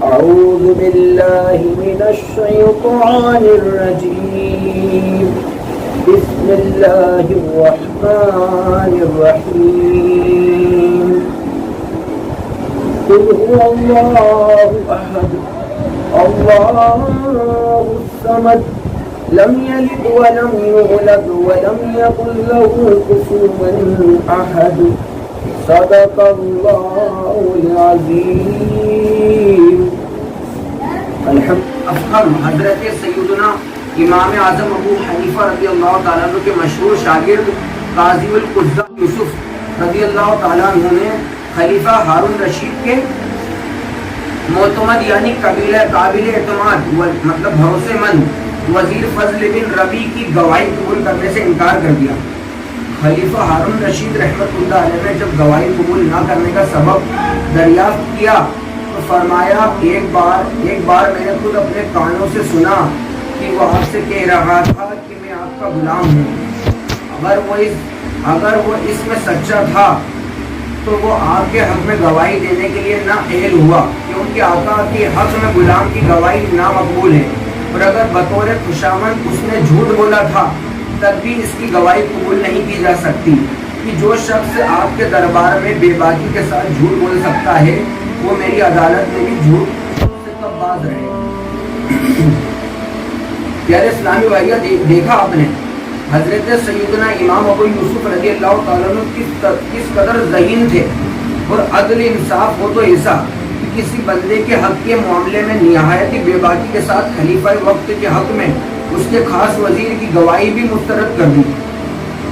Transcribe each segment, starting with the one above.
أعوذ بالله من الشيطان الرجيم بسم الله الرحمن الرحيم قل هو الله أحد الله الصمد لم يلد ولم يولد ولم يكن له كفوا أحد صدق الله العظيم. افخر حضرت سیدنا امام اعظم ابو حنیفہ رضی اللہ تعالیٰ عنہ کے مشہور شاگرد قاضی القضاء یوسف رضی اللہ تعالیٰ عنہ نے خلیفہ ہارون رشید کے معتمد یعنی قابل اعتماد مطلب بھروسے مند وزیر فضل بن ربیع کی گواہی قبول کرنے سے انکار کر دیا. خلیفہ ہارون رشید رحمۃ اللہ علیہ نے جب گواہی قبول نہ کرنے کا سبب دریافت کیا تو فرمایا ایک بار میں نے خود اپنے کانوں سے سنا کہ وہ آپ سے کہہ رہا تھا کہ میں آپ کا غلام ہوں. اگر وہ اس میں سچا تھا تو وہ آپ کے حق میں گواہی دینے کے لیے نہ اہل ہوا کیونکہ آقا کے حق میں غلام کی گواہی نامقبول ہے. اور اگر بطور خوشامد اس نے جھوٹ بولا تھا تب بھی اس کی گواہی قبول نہیں کی جا سکتی کہ جو شخص آپ کے دربار میں بے باکی کے ساتھ جھوٹ بول سکتا ہے وہ میری عدالت میں بھی جھوٹ سے کب باز رہے. پیارے اسلامی بھائیو، دیکھا آپ نے حضرت سیدنا امام ابو یوسف رضی اللہ تعالیٰ عنہ کس قدر ذہین تھے اور عدل انصاف ہو تو ایسا کہ کسی بندے کے حق کے معاملے میں نہایت ہی بے باکی کے ساتھ خلیفہ وقت کے حق میں اس کے خاص وزیر کی گواہی بھی مسترد کر دی.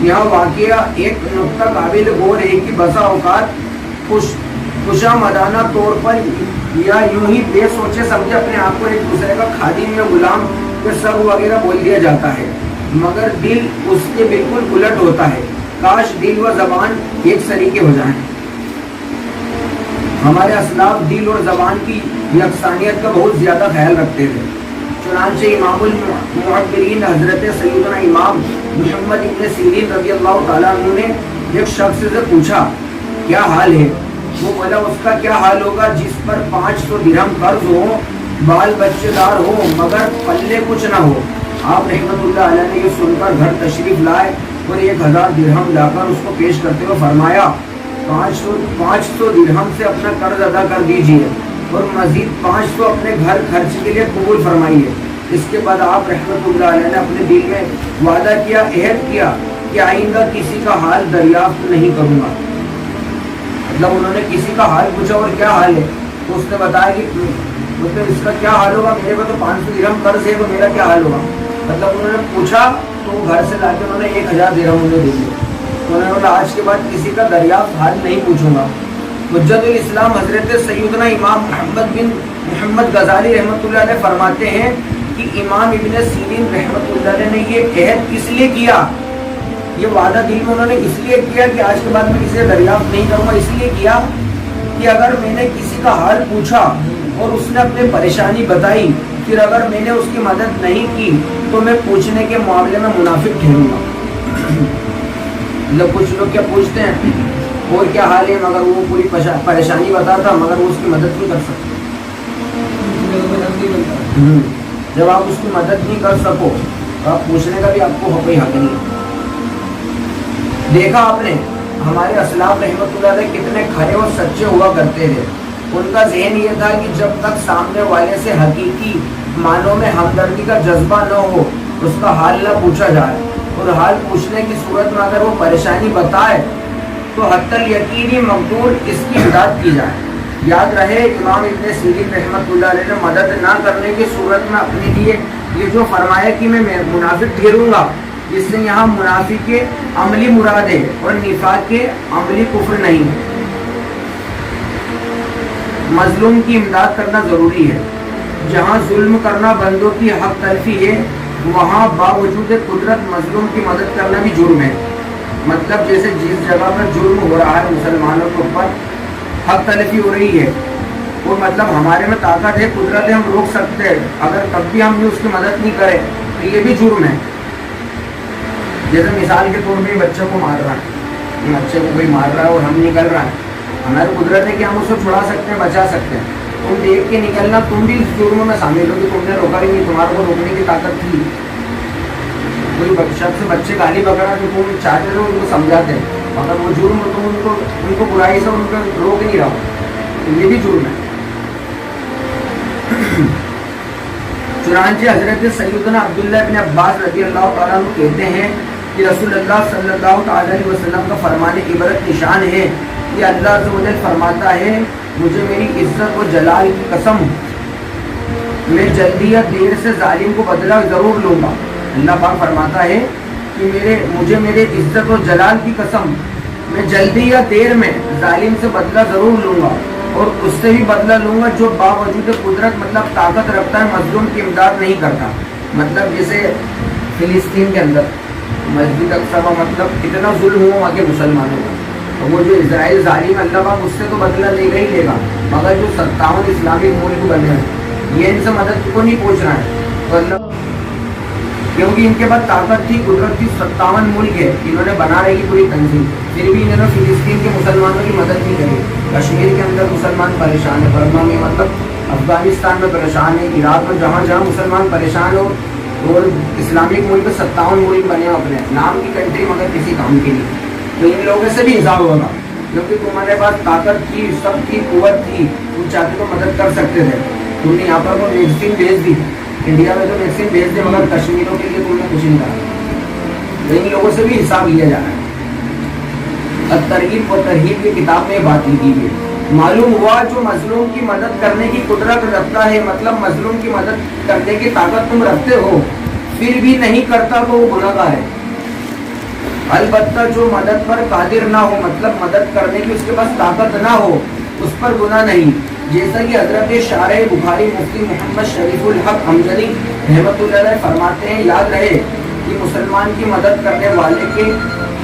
یہاں واقعہ ایک نقطہ قابل غور ہے کہ بسا اوقات خوشامدانہ طور پر یا یوں ہی بے سوچے سمجھے اپنے آپ کو ایک دوسرے کا خادم یا غلام یا سب وغیرہ بول دیا جاتا ہے مگر دل اس کے بالکل الٹ ہوتا ہے. کاش دل و زبان ایک سریکے ہو جائیں. ہمارے اسلاف دل اور زبان کی یکسانیت کا بہت زیادہ خیال رکھتے تھے. چنانچہ امام المعبرین حضرت سیدنا امام محمد ابن سیرین رضی اللہ تعالیٰ عنہ نے ایک شخص سے پوچھا کیا حال ہے؟ وہ بولا اس کا کیا حال ہوگا جس پر 500 درہم قرض ہو، بال بچے دار ہو مگر پلے کچھ نہ ہو. آپ رحمت اللہ علیہ نے یہ سن کر گھر تشریف لائے اور 1000 درہم لا کر اس کو پیش کرتے ہوئے فرمایا 500 درہم سے اپنا قرض ادا کر دیجیے اور مزید 500 اپنے گھر خرچ کے لیے قبول فرمائیے. اس کے بعد آپ رحمت اللہ علیہ نے اپنے دل میں وعدہ کیا، عہد کیا کہ آئندہ کسی کا حال دریافت نہیں کروں گا. مطلب انہوں نے کسی کا حال پوچھا اور کیا حال ہے تو اس نے بتایا کہ مطلب اس کا کیا حال ہوگا، میرے کو تو 500 درہم قرض ہے تو میرا کیا حال ہوگا. مطلب انہوں نے پوچھا تو گھر سے لا کے انہوں نے 1000 درہم انہیں دے دیے. تو انہوں نے بولا آج کے بعد کسی کا دریافت حال نہیں پوچھوں گا. حجت الاسلام حضرت سیدنا امام محمد بن محمد غزالی رحمۃ اللہ علیہ فرماتے ہیں کہ امام ابن سیرین رحمۃ اللہ علیہ نے یہ عہد کس لیے کیا، یہ وعدہ دل میں انہوں نے اس لیے کیا کہ آج کے بعد میں کسی سے دریافت نہیں کروں گا، اس لیے کیا کہ اگر میں نے کسی کا حال پوچھا اور اس نے اپنی پریشانی بتائی پھر اگر میں نے اس کی مدد نہیں کی تو میں پوچھنے کے معاملے میں منافق ٹھہروں گا. کچھ لوگ کیا پوچھتے ہیں اور کیا حال ہے مگر وہ پوری پریشانی بتاتا مگر وہ اس کی مدد نہیں کر سکتا. جب آپ اس کی مدد نہیں کر سکو تو آپ پوچھنے کا بھی آپ کو کوئی حق نہیں. دیکھا آپ نے ہمارے اسلاف رحمت اللہ علیہ کتنے کھڑے اور سچے ہوا کرتے تھے. ان کا ذہن یہ تھا کہ جب تک سامنے والے سے حقیقی معنوں میں ہمدردی کا جذبہ نہ ہو اس کا حال نہ پوچھا جائے اور حال پوچھنے کی صورت میں اگر وہ پریشانی بتائے تو حتی الیقینی مقدور اس کی امداد کی جائے. یاد رہے امام ابن سیرین رحمت اللہ علیہ نے مدد نہ کرنے کی صورت میں اپنے لیے یہ جو فرمایا کہ میں منافق ٹھہروں گا، اس سے یہاں منافق کے عملی مراد ہے اور نفاق کے عملی کفر نہیں ہے. مظلوم کی امداد کرنا ضروری ہے. جہاں ظلم کرنا بندوں کی حق تلفی ہے وہاں باوجود قدرت مظلوم کی مدد کرنا بھی جرم ہے. مطلب جیسے جس جگہ پر جرم ہو رہا ہے مسلمانوں کے اوپر حق تلفی ہو رہی ہے اور مطلب ہمارے میں طاقت ہے، قدرت ہے، ہم روک سکتے ہیں، اگر تب بھی ہم نے اس کی مدد نہیں کرے تو یہ بھی جرم ہے. جیسے مثال کے طور پہ بچے کو مار رہا ہے، بچے کو کوئی مار رہا ہے اور ہم نکل رہا ہے، ہماری قدرت ہے کہ ہم اس کو چھڑا سکتے ہیں، بچا سکتے ہیں، تم دیکھ کے نکلنا، تم بھی اس جرم میں شامل ہو کہ تم نے روکا ہی نہیں، تمہارے کو روکنے کی طاقت تھی. کوئی شخص بچے گالی وغیرہ جو تم چاہتے ہو ان کو سمجھاتے ہیں، مگر وہ جرم تم ان کو برائی سے ان کو روک نہیں رہا ہو، یہ بھی جرم ہے. چنانچہ حضرت سیدنا عبداللہ بن عباس رضی اللہ تعالیٰ عنہ کہتے ہیں کہ رسول اللہ صلی اللہ تعالیٰ علیہ وسلم کا فرمان عبرت نشان ہے کہ اللہ عز و جل فرماتا ہے مجھے میری عزت و جلال کی قسم میں جلدی یا دیر سے ظالم کو بدلہ ضرور لوں گا. اللہ پاک فرماتا ہے کہ مجھے میرے عزت و جلال کی قسم میں جلدی یا دیر میں ظالم سے بدلہ ضرور لوں گا، اور اس سے بھی بدلہ لوں گا جو باوجود قدرت مطلب طاقت رکھتا ہے مظلوم کی امداد نہیں کرتا. مطلب جیسے فلسطین کے اندر مسجد اقصی مطلب اتنا ظلم ہوا وہاں کے مسلمانوں کا، تو وہ جو اسرائیل ظالم اللہ پاک اس سے تو بدلہ لے گا ہی لے گا، مگر جو 57 اسلامک ملک بنے ہیں یہ ان سے مدد کو نہیں پہنچ رہا ہے. تو اللہ کیونکہ ان کے پاس طاقت تھی، قدرت تھی، 57 ملک ہے، انہوں نے بنا رہی پوری تنظیم، پھر بھی انہوں نے فلسطین کے مسلمانوں کی مدد نہیں کری. کشمیر کے اندر مسلمان پریشان ہے، برما میں مطلب افغانستان میں پریشان ہے، عراق میں جہاں جہاں مسلمان پریشان ہو، اور اسلامک ملک 57 ملک بنے اپنے نام کی کنٹری مگر کسی کام کے لیے. تو ان لوگوں سے بھی حساب ہوگا، کیونکہ تمہارے پاس طاقت تھی، سب کی قوت تھی، تم چاہتے تو مدد کر سکتے تھے. تم نے یہاں پر کوئی ویکسین بھیج دی، انڈیا میں تو ویکسین بھیج دے، مگر کشمیروں کے لیے تم نے کچھ نہیں کرا. ان لوگوں سے بھی حساب لیا جا رہا ہے. ترغیب و ترہیب کی کتاب میں بات لکھی گئی. معلوم ہوا جو مظلوم کی مدد کرنے کی قدرت رکھتا ہے، مطلب مظلوم کی مدد کرنے کی طاقت تم رکھتے ہو، پھر بھی نہیں کرتا تو وہ گناہ گار ہے. البتہ جو مدد پر قادر نہ ہو، مطلب مدد کرنے کی اس کے پاس طاقت نہ ہو، اس پر گناہ نہیں. جیسا کہ حضرت شارح بخاری مفتی محمد شریف الحق حمدلی رحمۃ اللہ علیہ فرماتے ہیں، یاد رہے کہ مسلمان کی مدد کرنے والے کے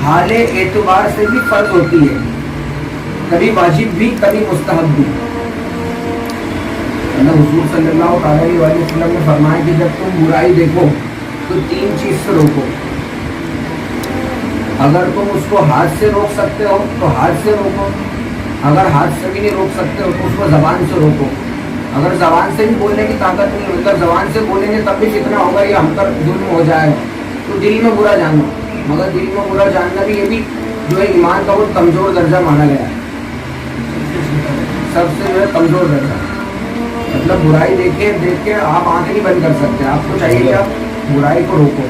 حال اعتبار سے بھی فرض ہوتی ہے، کبھی واجب بھی کبھی مستحب بھی. حضور صلی اللہ علیہ وسلم نے فرمایا کہ جب تم برائی دیکھو تو 3 چیز سے روکو. اگر تم اس کو ہاتھ سے روک سکتے ہو تو ہاتھ سے روکو، اگر ہاتھ سے بھی نہیں روک سکتے ہو تو اس کو زبان سے روکو. اگر زبان سے بھی بولنے کی طاقت نہیں ہوگی، زبان سے بولیں گے تب بھی کتنا ہوگا، یہ ہم پر ظلم ہو جائے گا. تو دل میں برا جانو، مگر دل میں برا جاننا بھی یہ بھی جو ہے ایمان کا بہت کمزور درجہ مانا گیا ہے، سب سے جو ہے کمزور درجہ. مطلب برائی دیکھ کے آپ آنکھیں نہیں بند کر سکتے، آپ کو چاہیے کہ آپ برائی کو روکو.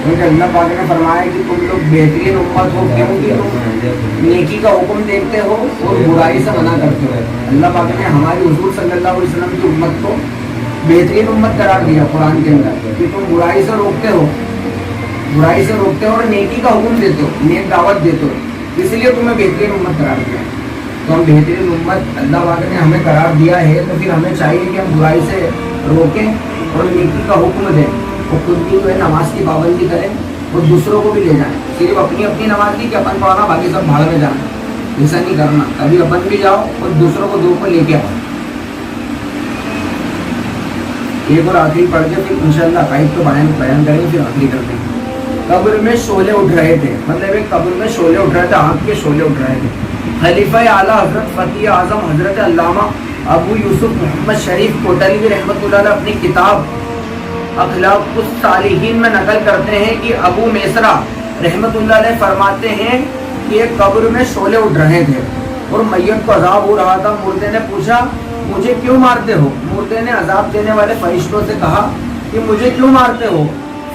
کیونکہ اللہ پاک نے فرمایا کہ تم لوگ بہترین امت ہو کیونکہ تم نیکی کا حکم دیتے ہو اور برائی سے منع کرتے ہو. اللہ پاک نے ہماری حضور صلی اللہ علیہ وسلم کی امت کو بہترین امت قرار دیا قرآن کے اندر کہ تم برائی سے روکتے ہو، برائی سے روکتے ہو اور نیکی کا حکم دیتے ہو، نیک دعوت دیتے ہو، اس لیے تمہیں بہترین امت قرار دیا. تو ہم بہترین امت اللہ پاک نے ہمیں قرار دیا ہے، تو پھر ہمیں چاہیے کہ ہم برائی سے روکیں اور نیکی کا حکم دیں، اور خود بھی جو ہے نماز کی پابندی کریں اور دوسروں کو بھی لے جائیں. صرف اپنی نماز کی کہ اپن پڑھنا باقی سب بھاڑ میں جانا، ایسا نہیں کرنا. کبھی اپن بھی جاؤ اور دوسروں کو دو کو لے کے آؤ. ایک اور آخری پڑھ کے پھر انشاءاللہ عقائد کو بیان کریں، پھر آخری کرتے ہیں. قبر میں شعلے اٹھ رہے تھے، مطلب ایک قبر میں شعلے اٹھ رہے تھے، آنکھ کے شعلے اٹھ رہے تھے. خلیفہ اعلیٰ حضرت فقیہ اعظم حضرت علامہ ابو یوسف محمد شریف کوٹلی رحمۃ اللہ علیہ اپنی کتاب اخلاق الصالحین میں نقل کرتے ہیں کہ ابو میسرہ رحمۃ اللہ علیہ فرماتے ہیں کہ ایک قبر میں شعلے اٹھ رہے تھے اور میت کو عذاب ہو رہا تھا. مردے نے پوچھا مجھے کیوں مارتے ہو؟ مردے نے عذاب دینے والے فرشتوں سے کہا کہ مجھے کیوں مارتے ہو؟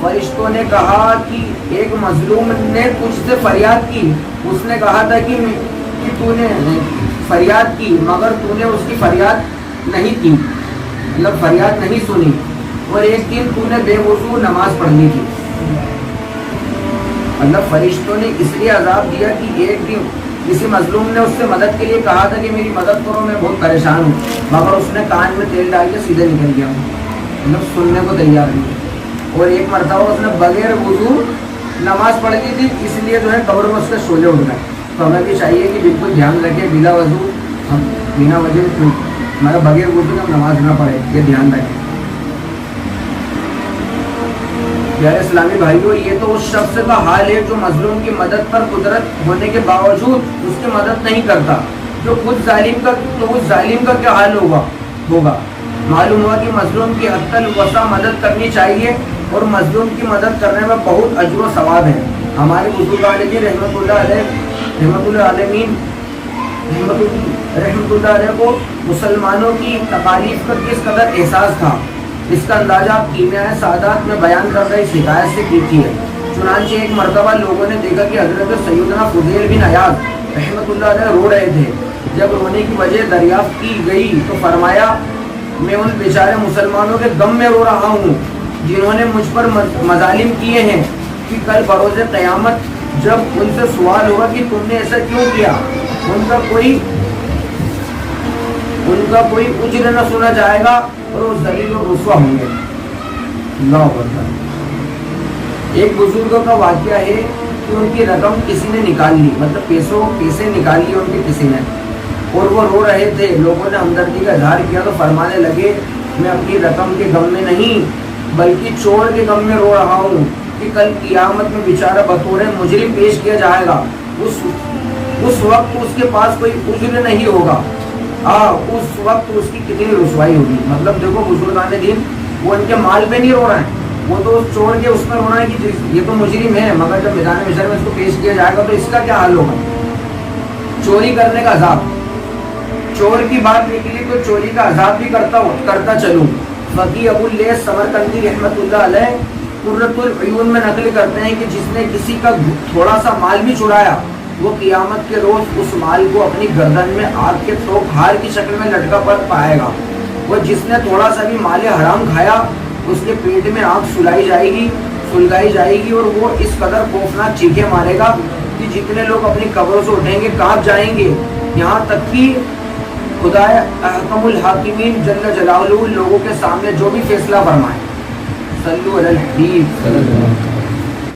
فرشتوں نے کہا کہ ایک مظلوم نے تجھ سے فریاد کی، اس نے کہا تھا کہ تو نے فریاد کی مگر تو نے اس کی فریاد نہیں کی، مطلب فریاد نہیں سنی، اور ایک دن تو نے بے وضو نماز پڑھنی تھی. مطلب فرشتوں نے اس لیے عذاب دیا کہ ایک دن کسی مظلوم نے اس سے مدد کے لیے کہا تھا کہ میری مدد کرو، میں بہت پریشان ہوں، مگر اس نے کان میں تیل ڈال کے سیدھے نکل گیا، مطلب سننے کو تیار نہیں. اور ایک مرتبہ اس نے بغیر وضو نماز پڑھ دی تھی، اس لیے جو ہے قبر میں اس کے شعلے اٹھ گئے. تو ہمیں بھی چاہیے کہ بالکل دھیان رکھیں، بلا وضو ہم بنا وجہ ہمارا بغیر وضو ہم نماز نہ پڑھے، یہ دھیان رکھیں. پیارے اسلامی بھائیوں، یہ تو اس شخص کا حال ہے جو مظلوم کی مدد پر قدرت ہونے کے باوجود اس کی مدد نہیں کرتا. جو خود ظالم کا، تو اس ظالم کا کیا حال ہوگا. معلوم ہوا کہ مظلوم کی حد الوسع مدد کرنی چاہیے اور مظلوم کی مدد کرنے میں بہت اجر و ثواب ہے. ہمارے بزرگان جی رحمۃ اللہ علیہ کو مسلمانوں کی تکالیف کا کس قدر احساس تھا، اس کا اندازہ آپ کیمیاء سعادات میں بیان کر رہے اس حکایت سے کیجیے. چنانچہ ایک مرتبہ لوگوں نے دیکھا کہ حضرت سیدنا فضیل بن عیاض رحمۃ اللہ علیہ رو رہے تھے. جب رونے کی وجہ دریافت کی گئی تو فرمایا میں ان بیچارے مسلمانوں کے غم میں رو رہا ہوں جنہوں نے مجھ پر مظالم کیے ہیں کہ کل بروز قیامت جب ان سے سوال ہوگا کہ تم نے ایسا کیوں کیا، ان کا کوئی اجر نہ سنا جائے گا اور وہ ذلیل و رسوا ہوں گے. اللہ اکبر. ایک بزرگ کا واقعہ ہے کہ ان کی رقم کسی نے نکال لی، مطلب پیسے نکال لی ان کے کسی نے، اور وہ رو رہے تھے. لوگوں نے ہمدردی کا اظہار کیا تو فرمانے لگے میں اپنی رقم کے غم میں نہیں بلکہ چور کے غم میں رو رہا ہوں کہ کل قیامت میں بیچارہ بطور مجرم پیش کیا جائے گا. اس وقت اس کے پاس کوئی عذر نہیں ہوگا. اس وقت اس کی کتنی رسوائی ہوگی. مطلب دیکھو بزرگان دین وہ ان کے مال پہ نہیں رو رہے ہیں، وہ تو چور کے اس میں رو رہے ہیں کہ یہ تو مجرم ہے، مگر جب میدان محشر میں اس کو پیش کیا جائے گا تو اس کا کیا حال ہوگا. چوری کرنے کا عذاب، چور کی بات نکلی تو چوری کا عذاب بھی کرتا چلوں. فقی ابو اللیث سمرقندی رحمۃ اللہ علیہ قرۃ العیون میں نقل کرتے ہیں کہ جس نے کسی کا تھوڑا سا مال بھی چرایا وہ قیامت کے روز اس مال کو اپنی گردن میں آگ کے توق ہار کی شکل میں لٹکا پڑ پائے گا. وہ جس نے تھوڑا سا بھی مال حرام کھایا اس کے پیٹ میں آگ سلگائی جائے گی اور وہ اس قدر خوفناک چیخیں مارے گا کہ جتنے لوگ اپنی قبروں سے اٹھیں گے کانپ جائیں گے. یہاں تک کہ خدا احکم الحاکمین جل جلالہ لوگوں کے سامنے جو بھی فیصلہ فرمائے. صلو علی الحبیب.